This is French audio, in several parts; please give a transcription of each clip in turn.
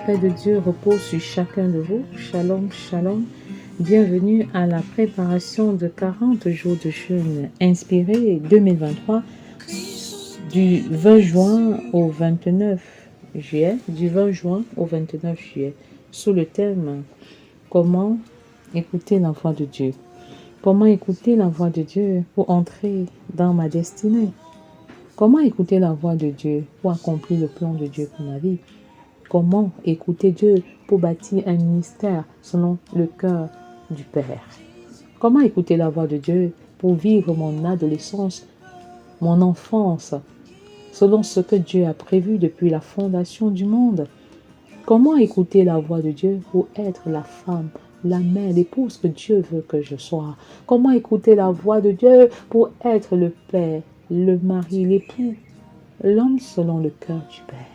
paix de Dieu repose sur chacun de vous. Shalom, shalom. Bienvenue à la préparation de 40 jours de jeûne inspiré 2023 du 20 juin au 29 juillet. Du 20 juin au 29 juillet. Sous le thème « Comment écouter la voix de Dieu ?» Comment écouter la voix de Dieu pour entrer dans ma destinée? Comment écouter la voix de Dieu pour accomplir le plan de Dieu pour ma vie? Comment écouter Dieu pour bâtir un ministère selon le cœur du Père? Comment écouter la voix de Dieu pour vivre mon adolescence, mon enfance, selon ce que Dieu a prévu depuis la fondation du monde? Comment écouter la voix de Dieu pour être la femme, la mère, l'épouse que Dieu veut que je sois? Comment écouter la voix de Dieu pour être le père, le mari, l'époux, l'homme selon le cœur du Père?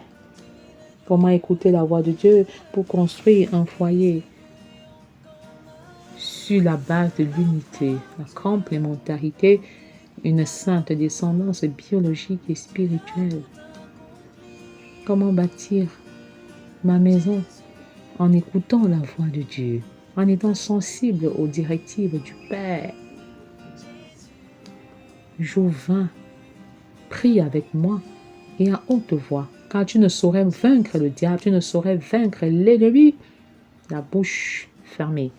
Comment écouter la voix de Dieu pour construire un foyer sur la base de l'unité, la complémentarité, une sainte descendance biologique et spirituelle? Comment bâtir ma maison en écoutant la voix de Dieu, en étant sensible aux directives du Père? Jour 20, prie avec moi et à haute voix, car tu ne saurais vaincre le diable, tu ne saurais vaincre l'ennemi, la bouche fermée.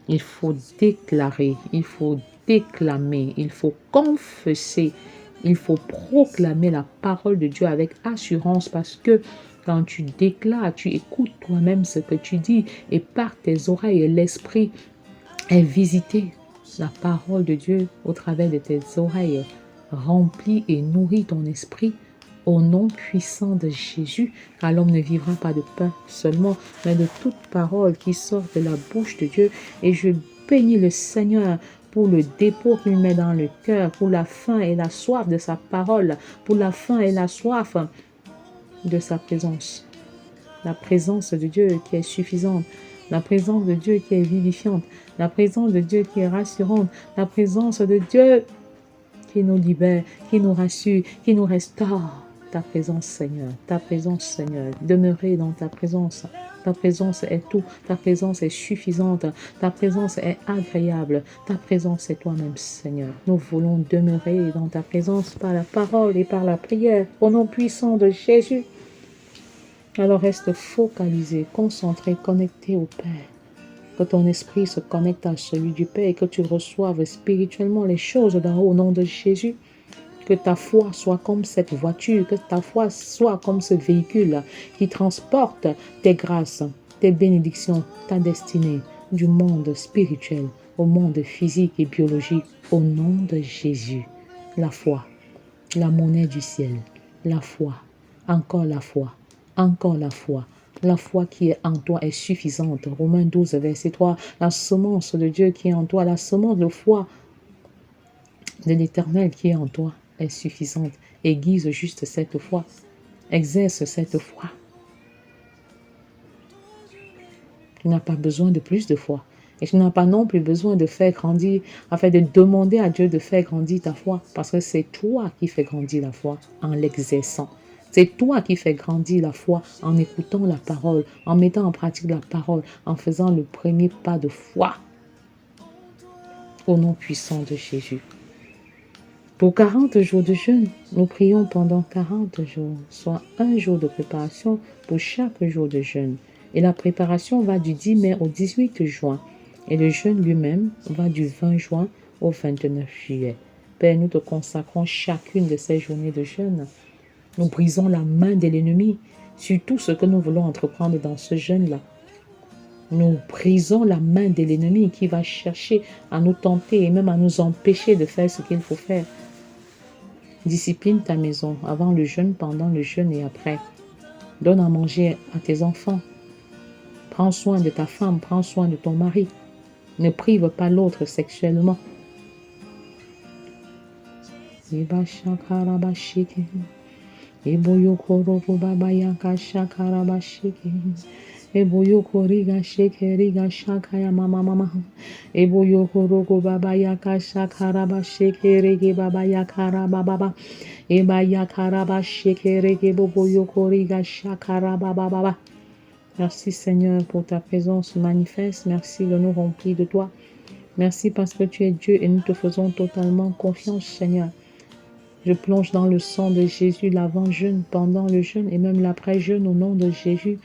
Il faut déclarer, il faut déclamer, il faut confesser, il faut proclamer la parole de Dieu avec assurance, parce que quand tu déclares, tu écoutes toi-même ce que tu dis, et par tes oreilles, l'esprit est visité. La parole de Dieu au travers de tes oreilles remplit et nourrit ton esprit au nom puissant de Jésus, car l'homme ne vivra pas de pain seulement, mais de toute parole qui sort de la bouche de Dieu. Et je bénis le Seigneur pour le dépôt qu'il met dans le cœur, pour la faim et la soif de sa parole, pour la faim et la soif de sa présence. La présence de Dieu qui est suffisante, la présence de Dieu qui est vivifiante, la présence de Dieu qui est rassurante, la présence de Dieu qui nous libère, qui nous rassure, qui nous restaure. Ta présence, Seigneur, demeurer dans ta présence. Ta présence est tout, ta présence est suffisante, ta présence est agréable, ta présence est toi-même, Seigneur. Nous voulons demeurer dans ta présence par la parole et par la prière, au nom puissant de Jésus. Alors reste focalisé, concentré, connecté au Père. Que ton esprit se connecte à celui du Père et que tu reçoives spirituellement les choses d'en haut au nom de Jésus. Que ta foi soit comme cette voiture, que ta foi soit comme ce véhicule qui transporte tes grâces, tes bénédictions, ta destinée du monde spirituel au monde physique et biologique au nom de Jésus. La foi, la monnaie du ciel, la foi, encore la foi, encore la foi. La foi qui est en toi est suffisante. Romains 12, verset 3. La semence de Dieu qui est en toi, la semence de foi de l'Éternel qui est en toi est suffisante. Aiguise juste cette foi. Exerce cette foi. Tu n'as pas besoin de plus de foi. Et tu n'as pas non plus besoin de faire grandir, afin de demander à Dieu de faire grandir ta foi. Parce que c'est toi qui fais grandir la foi en l'exerçant. C'est toi qui fais grandir la foi en écoutant la parole, en mettant en pratique la parole, en faisant le premier pas de foi. Au nom puissant de Jésus. Pour 40 jours de jeûne, nous prions pendant 40 jours, soit un jour de préparation pour chaque jour de jeûne. Et la préparation va du 10 mai au 18 juin. Et le jeûne lui-même va du 20 juin au 29 juillet. Père, nous te consacrons chacune de ces journées de jeûne. Nous brisons la main de l'ennemi sur tout ce que nous voulons entreprendre dans ce jeûne-là. Nous brisons la main de l'ennemi qui va chercher à nous tenter et même à nous empêcher de faire ce qu'il faut faire. Discipline ta maison avant le jeûne, pendant le jeûne et après. Donne à manger à tes enfants. Prends soin de ta femme, prends soin de ton mari. Ne prive pas l'autre sexuellement. Eboyoko riga sheke riga shakaya mama mama. Eboyoko rogo baba yaka shakaraba sheke rege baba yakara baba. Eba yakara ba sheke rege boboyoko riga shakaraba baba. Merci Seigneur pour ta présence manifeste. Merci de nous remplir de toi. Merci parce que tu es Dieu et nous te faisons totalement confiance, Seigneur. Je plonge dans le sang de Jésus l'avant-jeûne, pendant le jeûne et même l'après-jeûne au nom de Jésus.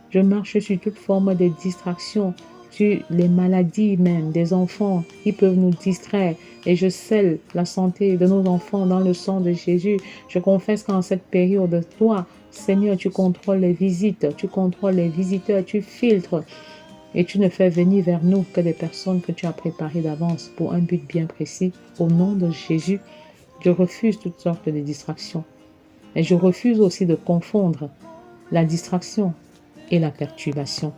Je marche sur toute forme de distraction, sur les maladies même des enfants qui peuvent nous distraire. Et je scelle la santé de nos enfants dans le sang de Jésus. Je confesse qu'en cette période, toi, Seigneur, tu contrôles les visites, tu contrôles les visiteurs, tu filtres. Et tu ne fais venir vers nous que des personnes que tu as préparées d'avance pour un but bien précis. Au nom de Jésus, je refuse toutes sortes de distractions. Et je refuse aussi de confondre la distraction et la perturbation.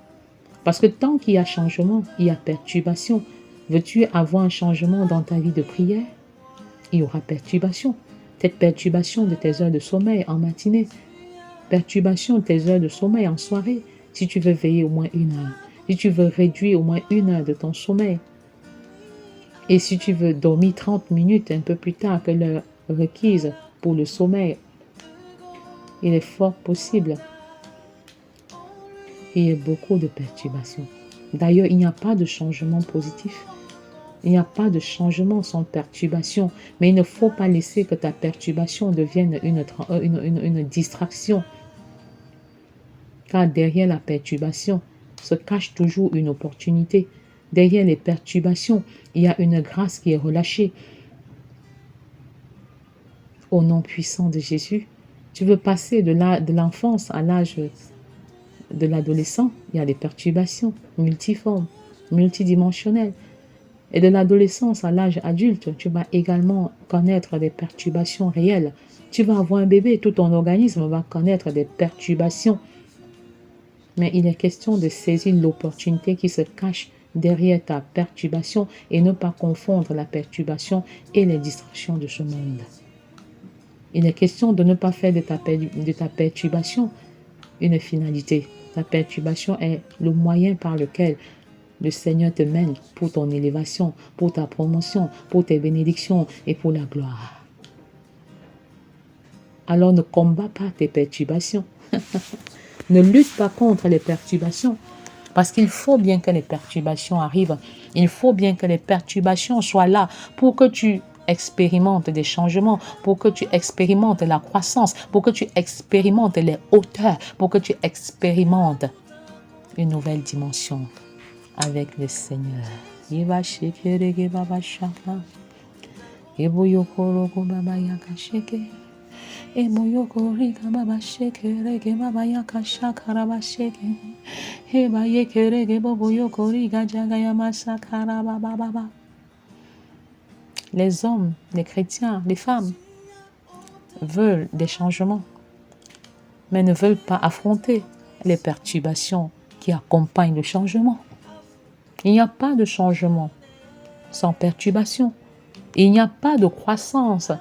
Parce que tant qu'il y a changement, il y a perturbation. Veux-tu avoir un changement dans ta vie de prière? Il y aura perturbation. Peut-être perturbation de tes heures de sommeil en matinée. Perturbation de tes heures de sommeil en soirée. Si tu veux veiller au moins 1 heure. Si tu veux réduire au moins 1 heure de ton sommeil. Et si tu veux dormir 30 minutes un peu plus tard que l'heure requise pour le sommeil, il est fort possible qu'il y ait beaucoup de perturbations. D'ailleurs, il n'y a pas de changement positif. Il n'y a pas de changement sans perturbation. Mais il ne faut pas laisser que ta perturbation devienne une distraction. Car derrière la perturbation se cache toujours une opportunité. Derrière les perturbations, il y a une grâce qui est relâchée. Au nom puissant de Jésus, tu veux passer de l'enfance à l'âge de l'adolescent, il y a des perturbations multiformes, multidimensionnelles. Et de l'adolescence à l'âge adulte, tu vas également connaître des perturbations réelles. Tu vas avoir un bébé, tout ton organisme va connaître des perturbations. Mais il est question de saisir l'opportunité qui se cache derrière ta perturbation et ne pas confondre la perturbation et les distractions de ce monde. Il est question de ne pas faire de ta perturbation une finalité. Ta perturbation est le moyen par lequel le Seigneur te mène pour ton élévation, pour ta promotion, pour tes bénédictions et pour la gloire. Alors ne combats pas tes perturbations. Ne lutte pas contre les perturbations. Parce qu'il faut bien que les perturbations arrivent. Il faut bien que les perturbations soient là pour que tu expérimentes des changements, pour que tu expérimentes la croissance, pour que tu expérimentes les hauteurs, pour que tu expérimentes une nouvelle dimension avec le Seigneur. Les hommes, les chrétiens, les femmes veulent des changements, mais ne veulent pas affronter les perturbations qui accompagnent le changement. Il n'y a pas de changement sans perturbation. Il n'y a pas de croissance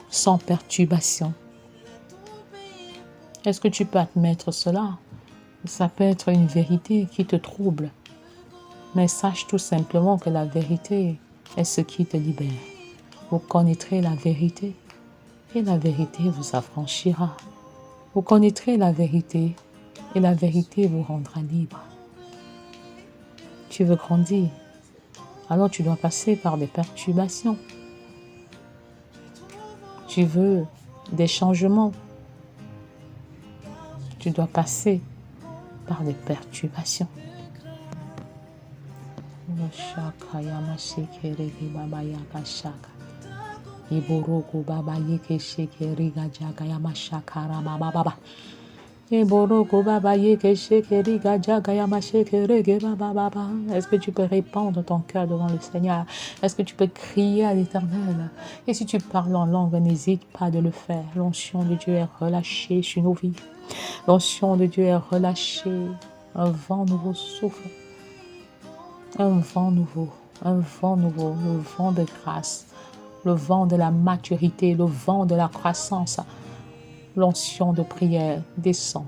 sans perturbation. Est-ce que tu peux admettre cela? Ça peut être une vérité qui te trouble. Mais sache tout simplement que la vérité est ce qui te libère. Vous connaîtrez la vérité et la vérité vous affranchira. Vous connaîtrez la vérité et la vérité vous rendra libre. Tu veux grandir, alors tu dois passer par des perturbations. Tu veux des changements, tu dois passer par des perturbations. Est-ce que tu peux répandre ton cœur devant le Seigneur? Est-ce que tu peux crier à l'Éternel? Et si tu parles en langue, n'hésite pas de le faire. L'onction de Dieu est relâchée sur nos vies. L'onction de Dieu est relâchée. Un vent nouveau souffle. Un vent nouveau. Un vent nouveau. Le vent de grâce. Le vent de la maturité. Le vent de la croissance. L'onction de prière descend.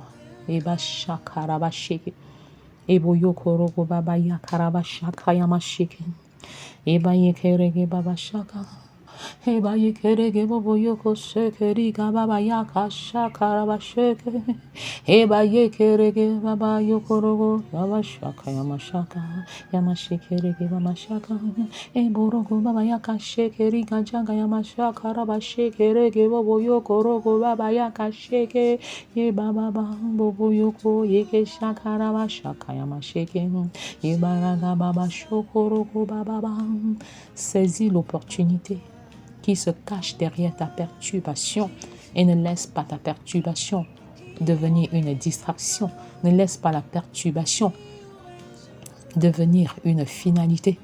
Eba shakarabasheke. Ebo yokorogo baba yakarabashaka yamasheke. Eba yekerege baba shaka. Eba yekerege bobo yoko shekeri gababa yaka shakara basheke. Eba yekerege baba yokorogo baba shaka yamashaka. Yamashekerege baba shaka. Eborogo baba yaka shekeri gajaga yamashaka rabashekerege bobo yokorogo baba yaka sheke. Eba baba bobo yoko yeke shakara bashaka yamasheke. Ebaraga baba shokorogo baba. Saisis l'opportunité qui se cache derrière ta perturbation et ne laisse pas ta perturbation devenir une distraction. Ne laisse pas la perturbation devenir une finalité.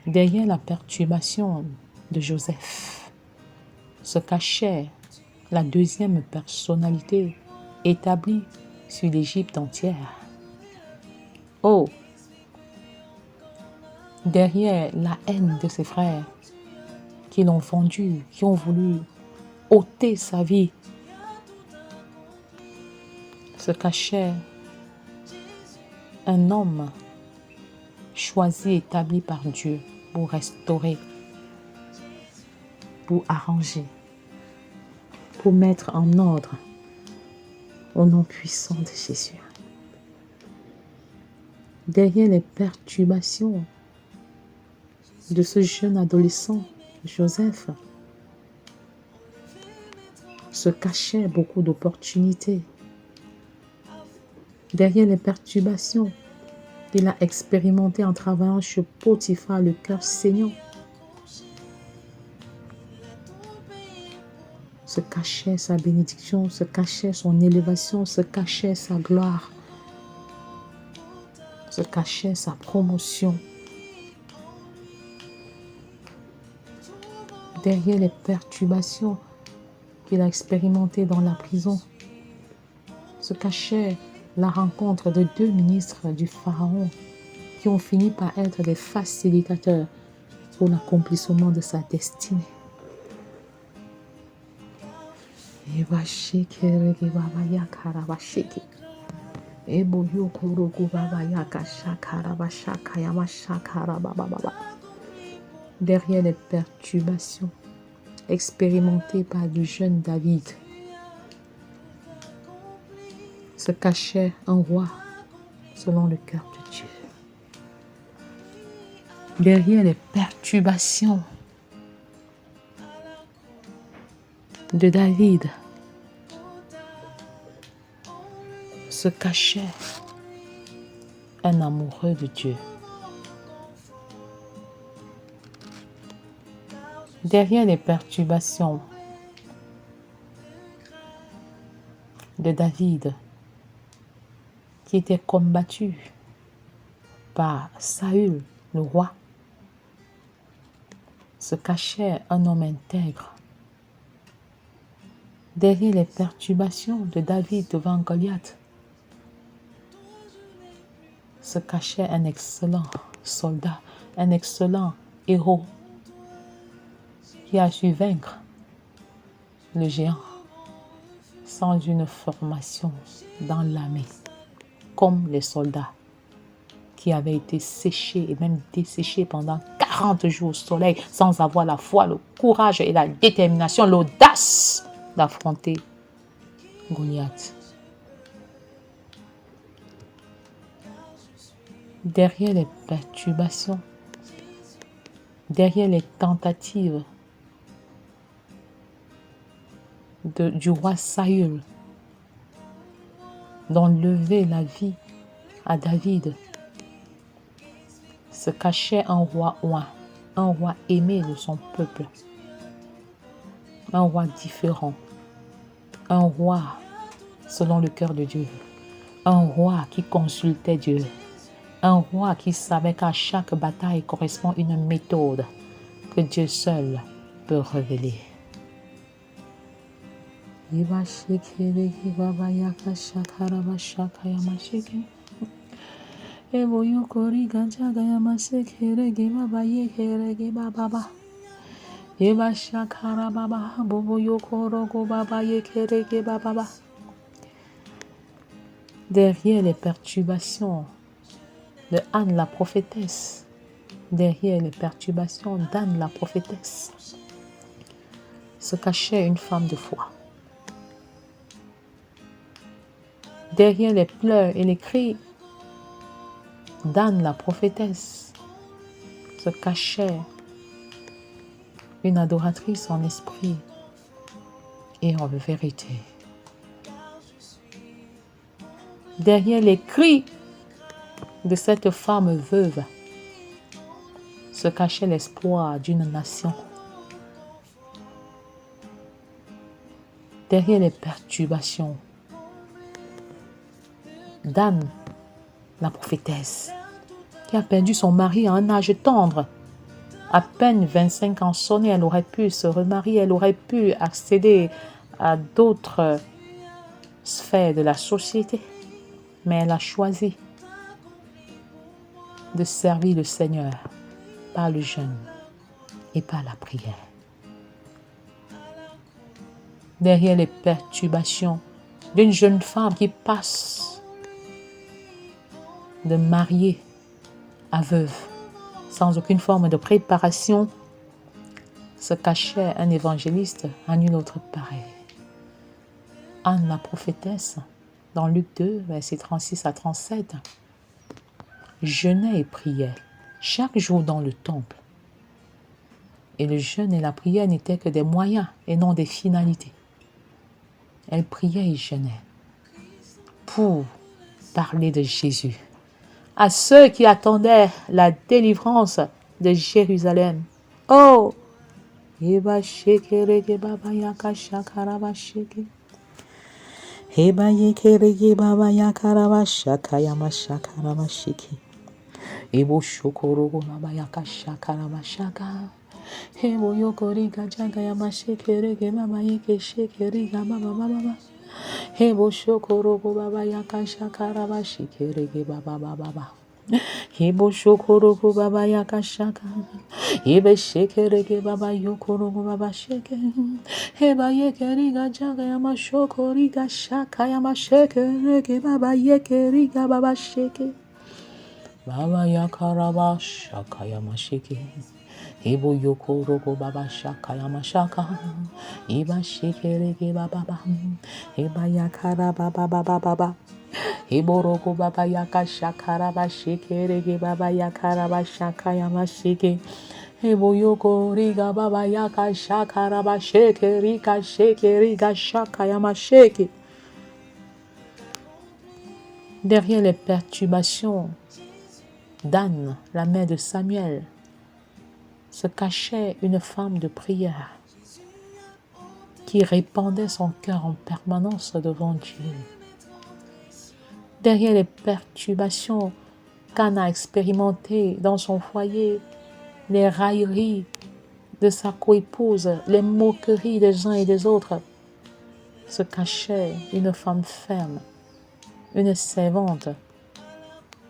Derrière la perturbation de Joseph se cachait la deuxième personnalité établie sur l'Égypte entière. Oh! Derrière la haine de ses frères qui l'ont vendu, qui ont voulu ôter sa vie, se cachait un homme choisi, établi par Dieu pour restaurer, pour arranger, pour mettre en ordre au nom puissant de Jésus. Derrière les perturbations de ce jeune adolescent, Joseph, se cachaient beaucoup d'opportunités. Derrière les perturbations qu'il a expérimentées en travaillant chez Potiphar, le cœur saignant, se cachait sa bénédiction, se cachait son élévation, se cachait sa gloire, se cachait sa promotion. Derrière les perturbations qu'il a expérimentées dans la prison, se cachait la rencontre de 2 ministres du Pharaon qui ont fini par être des facilitateurs pour l'accomplissement de sa destinée. Derrière les perturbations expérimentées par le jeune David se cachait un roi selon le cœur de Dieu. Derrière les perturbations de David se cachait un amoureux de Dieu. Derrière les perturbations de David, qui était combattu par Saül, le roi, se cachait un homme intègre. Derrière les perturbations de David devant Goliath, se cachait un excellent soldat, un excellent héros qui a su vaincre le géant sans une formation dans l'armée, comme les soldats qui avaient été séchés et même desséchés pendant 40 jours au soleil sans avoir la foi, le courage et la détermination, l'audace d'affronter Goliath. Derrière les perturbations, derrière les tentatives du roi Saül d'enlever la vie à David, se cachait un roi oint, un roi aimé de son peuple, un roi différent, un roi selon le cœur de Dieu, un roi qui consultait Dieu, un roi qui savait qu'à chaque bataille correspond une méthode que Dieu seul peut révéler. Derrière les perturbations de Anne la prophétesse. Derrière les perturbations d'Anne la prophétesse se cachait une femme de foi. Derrière les pleurs et les cris d'Anne la prophétesse se cachait une adoratrice en esprit et en vérité. Derrière les cris de cette femme veuve se cachait l'espoir d'une nation. Derrière les perturbations d'Anne, la prophétesse, qui a perdu son mari à un âge tendre, à peine 25 ans sonnés, elle aurait pu se remarier, elle aurait pu accéder à d'autres sphères de la société, mais elle a choisi de servir le Seigneur par le jeûne et par la prière. Derrière les perturbations d'une jeune femme qui passe de mariée à veuve, sans aucune forme de préparation, se cachait un évangéliste à nul autre pareil. Anne la prophétesse, dans Luc 2, versets 36 à 37, jeûnait et priait chaque jour dans le temple. Et le jeûne et la prière n'étaient que des moyens et non des finalités. Elle priait et jeûnait pour parler de Jésus à ceux qui attendaient la délivrance de Jérusalem. Oh! Eba shekerege baba yaka shakaraba sheke. Eba yekerege baba yakaraba shakayama shakaraba sheke. Ebo shokorogo baba yaka shakaraba shaka. Ebo yokoriga jagayama shekerege baba yeke shekeriga baba baba. Ebo shokorogo baba yaka shakaraba shekerege baba baba. Hebo shokorogo baba yaka shaka. Hebe shekerege baba yokorogo baba sheke. Heba yekeriga jaga yama shokoriga shaka yama shekerege baba yekeriga baba sheke. Baba yakaraba shaka yama sheke. Hebo yokorogo baba shaka yama shaka. Heba shekerege baba. Heba yakaraba baba baba. Heborogo baba yaka shakaraba shekerege baba yakaraba shakayama sheke. Heboyoko riga baba yaka shakaraba shekerika shekeriga shakayama sheke. Derrière les perturbations d'Anne, la mère de Samuel, se cachait une femme de prière qui répandait son cœur en permanence devant Dieu. Derrière les perturbations qu'Anne a expérimentées dans son foyer, les railleries de sa coépouse, les moqueries des uns et des autres, se cachait une femme ferme, une servante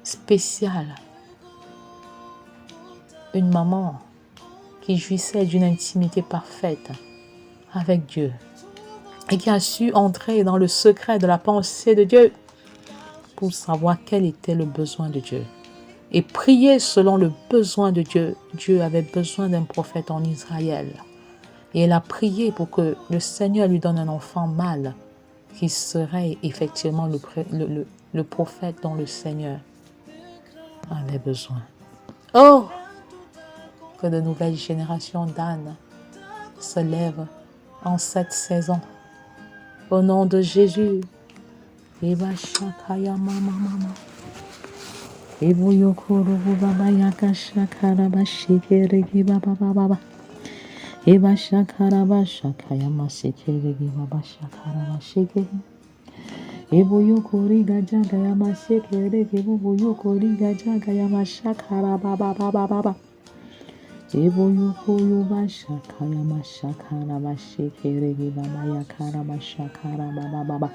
spéciale, une maman qui jouissait d'une intimité parfaite avec Dieu et qui a su entrer dans le secret de la pensée de Dieu pour savoir quel était le besoin de Dieu et prier selon le besoin de Dieu. Dieu avait besoin d'un prophète en Israël et elle a prié pour que le Seigneur lui donne un enfant mâle qui serait effectivement le prophète dont le Seigneur avait besoin. Oh! Que de nouvelles générations d'ânes se lèvent en cette saison. Au nom de Jésus. Eba shakaya mama mama. Ebo yokoro baba yaka shakara ba shikeregi baba baba. Eba shakara ba shakaya ma shikeregi baba shakara ba shikeri. Ebo yokori gajaga ya ma shikeregi ebo yokori gajaga ya ma shakara baba baba baba. Ebo yokoro ba shakaya ma shakara ba shikeregi baba yakara ba shakara baba baba.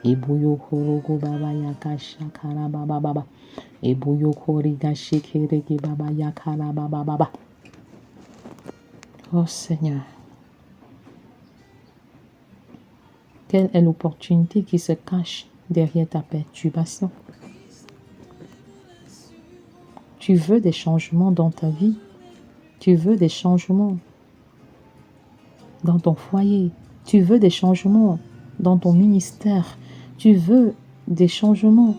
Ibuyo korogo baba yaka shakara baba baba. Ibuyo koriga shikerege baba yakara baba baba. Oh Seigneur, quelle est l'opportunité qui se cache derrière ta perturbation? Tu veux des changements dans ta vie. Tu veux des changements dans ton foyer. Tu veux des changements dans ton ministère. Tu veux des changements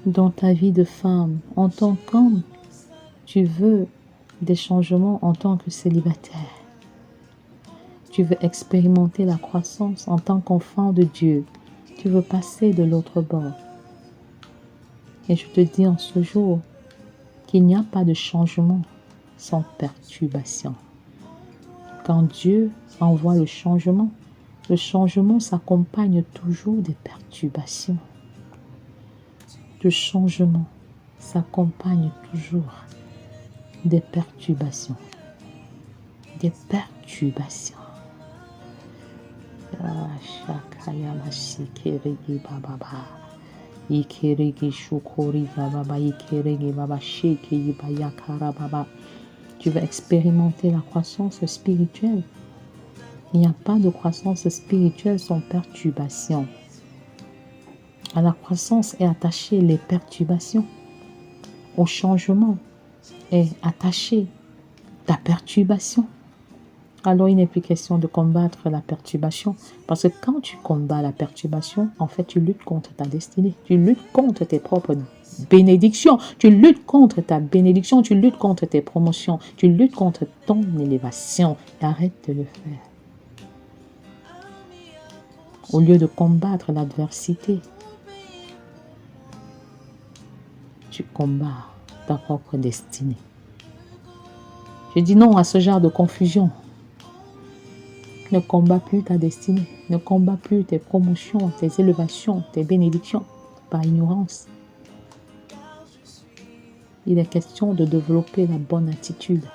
dans ta vie de femme. En tant qu'homme, tu veux des changements en tant que célibataire. Tu veux expérimenter la croissance en tant qu'enfant de Dieu. Tu veux passer de l'autre bord. Et je te dis en ce jour qu'il n'y a pas de changement sans perturbation. Quand Dieu envoie le changement s'accompagne toujours des perturbations. Le changement s'accompagne toujours des perturbations. Des perturbations. Tu veux expérimenter la croissance spirituelle. Il n'y a pas de croissance spirituelle sans perturbation. À la croissance est attachée les perturbations. Au changement est attachée ta perturbation. Alors il n'est plus question de combattre la perturbation. Parce que quand tu combats la perturbation, en fait tu luttes contre ta destinée. Tu luttes contre tes propres bénédictions. Tu luttes contre ta bénédiction. Tu luttes contre tes promotions. Tu luttes contre ton élévation. Arrête de le faire. Au lieu de combattre l'adversité, tu combats ta propre destinée. Je dis non à ce genre de confusion. Ne combats plus ta destinée. Ne combats plus tes promotions, tes élévations, tes bénédictions par ignorance. Il est question de développer la bonne attitude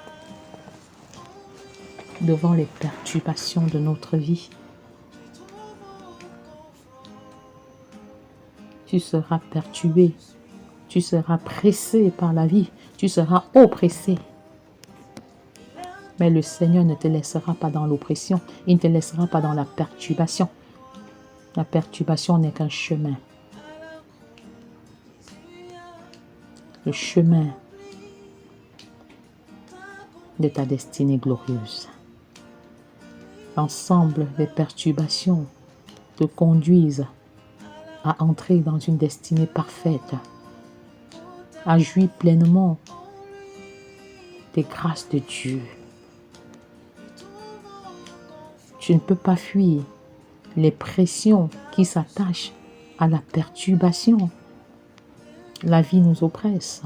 devant les perturbations de notre vie. Tu seras perturbé, tu seras pressé par la vie, tu seras oppressé. Mais le Seigneur ne te laissera pas dans l'oppression, il ne te laissera pas dans la perturbation. La perturbation n'est qu'un chemin. Le chemin de ta destinée glorieuse. L'ensemble des perturbations te conduisent à entrer dans une destinée parfaite, à jouir pleinement des grâces de Dieu. Tu ne peux pas fuir les pressions qui s'attachent à la perturbation. La vie nous oppresse.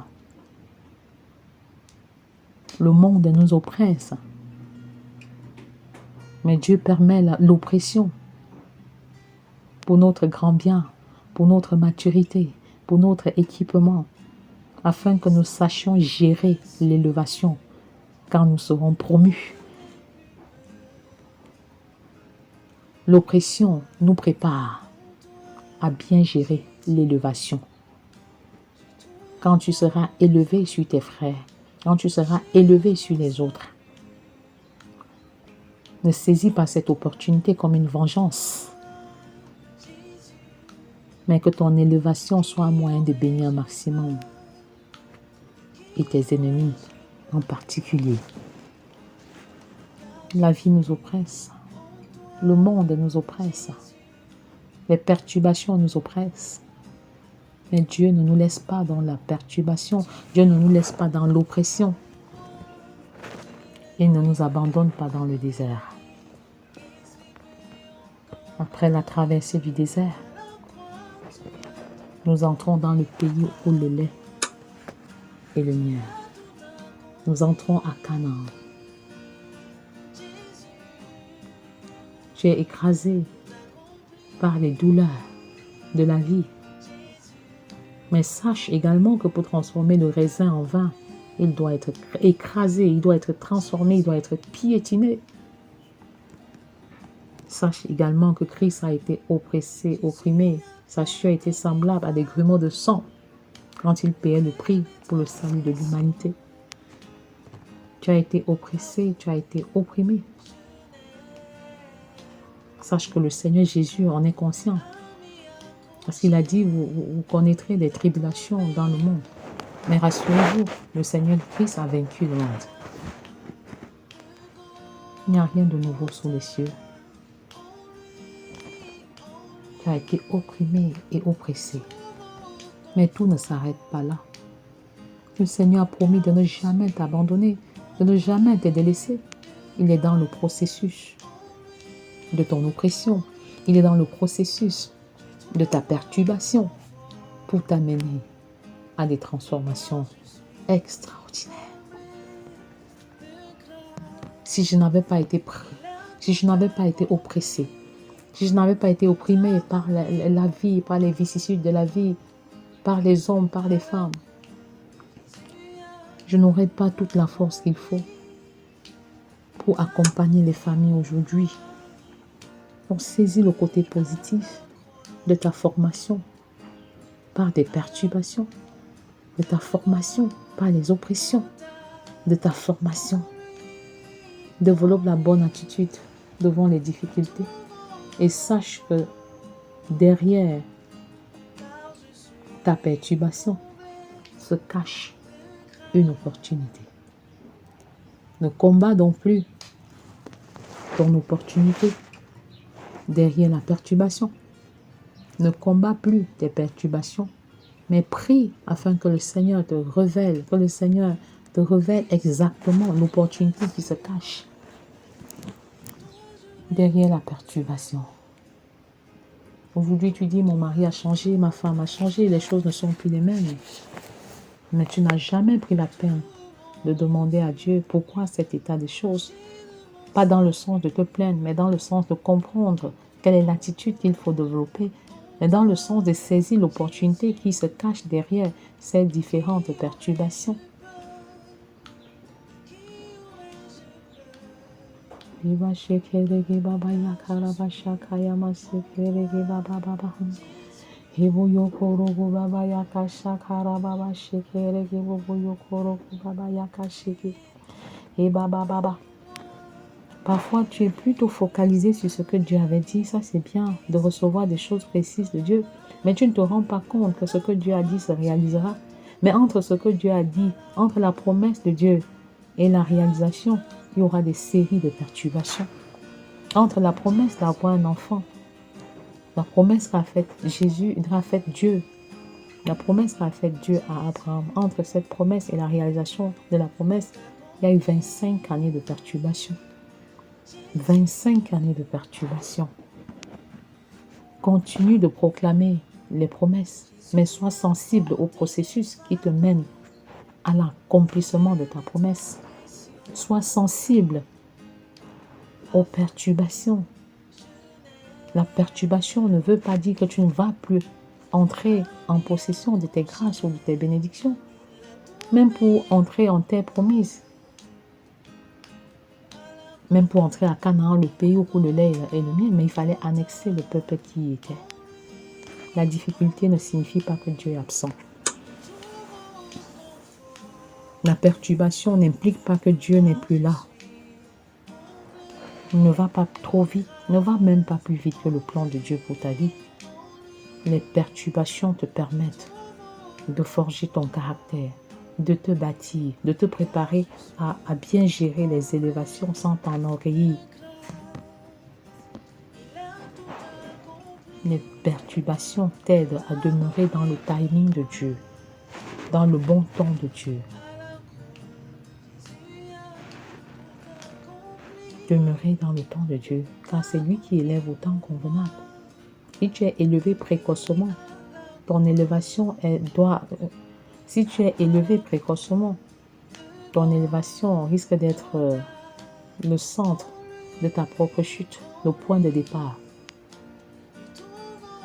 Le monde nous oppresse. Mais Dieu permet l'oppression pour notre grand bien, pour notre maturité, pour notre équipement, afin que nous sachions gérer l'élévation quand nous serons promus. L'oppression nous prépare à bien gérer l'élévation. Quand tu seras élevé sur tes frères, quand tu seras élevé sur les autres, ne saisis pas cette opportunité comme une vengeance, mais que ton élévation soit un moyen de bénir un maximum et tes ennemis en particulier. La vie nous oppresse, le monde nous oppresse, les perturbations nous oppressent. Mais Dieu ne nous laisse pas dans la perturbation, Dieu ne nous laisse pas dans l'oppression. Il ne nous abandonne pas dans le désert. Après la traversée du désert, nous entrons dans le pays où le lait et le miel. Nous entrons à Canaan. Tu es écrasé par les douleurs de la vie. Mais sache également que pour transformer le raisin en vin, il doit être écrasé, il doit être transformé, il doit être piétiné. Sache également que Christ a été oppressé, opprimé. Sa chair était semblable à des grumeaux de sang quand il payait le prix pour le salut de l'humanité. Tu as été oppressé, tu as été opprimé. Sache que le Seigneur Jésus en est conscient. Parce qu'il a dit, vous connaîtrez des tribulations dans le monde. Mais rassurez-vous, le Seigneur Christ a vaincu le monde. Il n'y a rien de nouveau sous les cieux. Tu as été opprimé et oppressé. Mais tout ne s'arrête pas là. Le Seigneur a promis de ne jamais t'abandonner, de ne jamais te délaisser. Il est dans le processus de ton oppression. Il est dans le processus de ta perturbation pour t'amener à des transformations extraordinaires. Si je n'avais pas été pris, si je n'avais pas été oppressé, si je n'avais pas été opprimé par la vie, par les vicissitudes de la vie, par les hommes, par les femmes, je n'aurais pas toute la force qu'il faut pour accompagner les familles aujourd'hui. On saisit le côté positif de ta formation par des perturbations, de ta formation par les oppressions, de ta formation. Développe la bonne attitude devant les difficultés et sache que derrière ta perturbation se cache une opportunité. Ne combats donc plus ton opportunité derrière la perturbation. Ne combats plus tes perturbations, mais prie afin que le Seigneur te révèle, exactement l'opportunité qui se cache derrière la perturbation. Aujourd'hui, tu dis, mon mari a changé, ma femme a changé, les choses ne sont plus les mêmes. Mais tu n'as jamais pris la peine de demander à Dieu pourquoi cet état des choses. Pas dans le sens de te plaindre, mais dans le sens de comprendre quelle est l'attitude qu'il faut développer, mais dans le sens de saisir l'opportunité qui se cache derrière ces différentes perturbations. Parfois, tu es plutôt focalisé sur ce que Dieu avait dit. Ça, c'est bien de recevoir des choses précises de Dieu. Mais tu ne te rends pas compte que ce que Dieu a dit se réalisera. Mais entre ce que Dieu a dit, entre la promesse de Dieu et la réalisation, il y aura des séries de perturbations. Entre la promesse d'avoir un enfant, la promesse qu'a faite Dieu, la promesse qu'a faite Dieu à Abraham, entre cette promesse et la réalisation de la promesse, il y a eu 25 années de perturbation. 25 années de perturbation. Continue de proclamer les promesses, mais sois sensible au processus qui te mène à l'accomplissement de ta promesse. Sois sensible aux perturbations. La perturbation ne veut pas dire que tu ne vas plus entrer en possession de tes grâces ou de tes bénédictions. Même pour entrer en terre promise. Même pour entrer à Canaan, le pays où coule le lait et le miel, mais il fallait annexer le peuple qui y était. La difficulté ne signifie pas que Dieu est absent. La perturbation n'implique pas que Dieu n'est plus là. Ne va pas trop vite, ne va même pas plus vite que le plan de Dieu pour ta vie. Les perturbations te permettent de forger ton caractère, de te bâtir, de te préparer à bien gérer les élévations sans t'enorgueillir. Les perturbations t'aident à demeurer dans le timing de Dieu, dans le bon temps de Dieu. Demeurer dans le temps de Dieu, car c'est lui qui élève au temps convenable. Si tu es élevé précocement, ton élévation si tu es élevé précocement, ton élévation risque d'être le centre de ta propre chute, le point de départ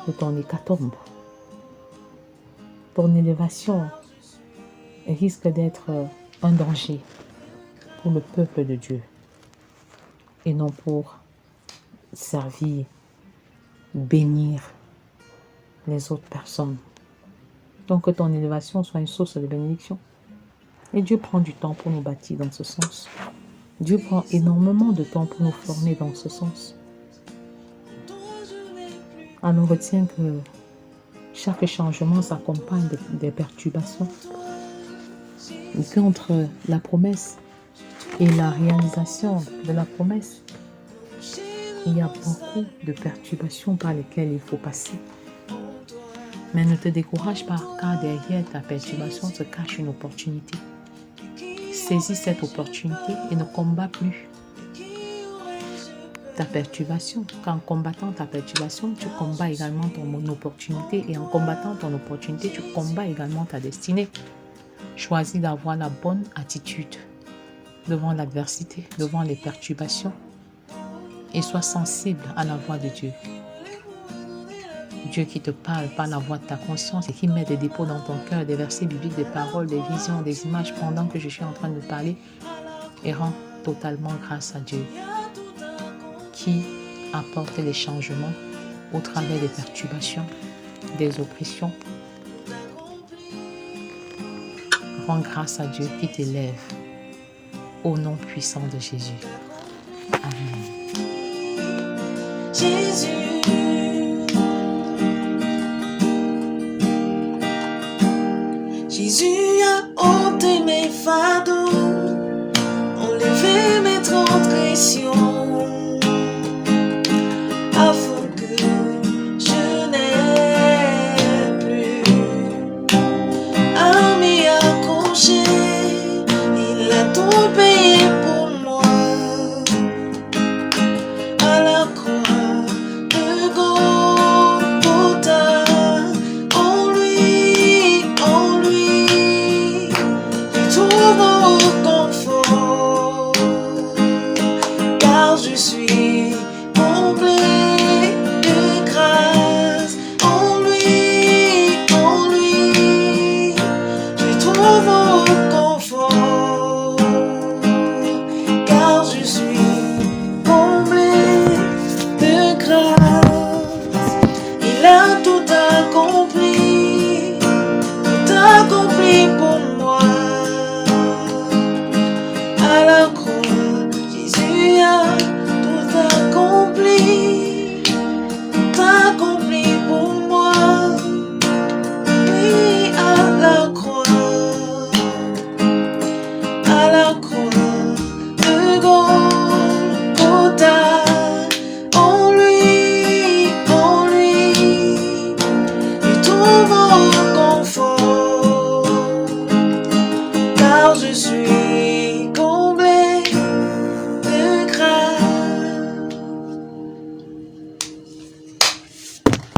de ton hécatombe. Ton élévation risque d'être un danger pour le peuple de Dieu et non pour servir, bénir les autres personnes. Donc que ton élévation soit une source de bénédiction. Et Dieu prend du temps pour nous bâtir dans ce sens. Dieu prend énormément de temps pour nous former dans ce sens. Alors retiens que chaque changement s'accompagne des perturbations. qu'entre la promesse et la réalisation de la promesse, il y a beaucoup de perturbations par lesquelles il faut passer. Mais ne te décourage pas, car derrière ta perturbation se cache une opportunité. Saisis cette opportunité et ne combats plus ta perturbation. Car en combattant ta perturbation, tu combats également ton opportunité. Et en combattant ton opportunité, tu combats également ta destinée. Choisis d'avoir la bonne attitude devant l'adversité, devant les perturbations. Et sois sensible à la voix de Dieu. Dieu qui te parle par la voix de ta conscience et qui met des dépôts dans ton cœur, des versets bibliques, des paroles, des visions, des images pendant que je suis en train de parler, et rends totalement grâce à Dieu qui apporte les changements au travers des perturbations, des oppressions. Rends grâce à Dieu qui t'élève au nom puissant de Jésus. Amen. Jésus, Jésus a ôté mes fardeaux, enlevé mes transgressions, afin que je n'ai plus à m'y accrocher. Il a tout payé pour moi à la croix de Golgotha. En lui, je trouve confort, car je suis comblé de grâce. En lui, je trouve confort, car je suis comblé de grâce. Il a tout accompli pour moi. À la croix, Jésus a tout accompli pour moi. Oui, à la croix de Golgotha. En lui, je trouve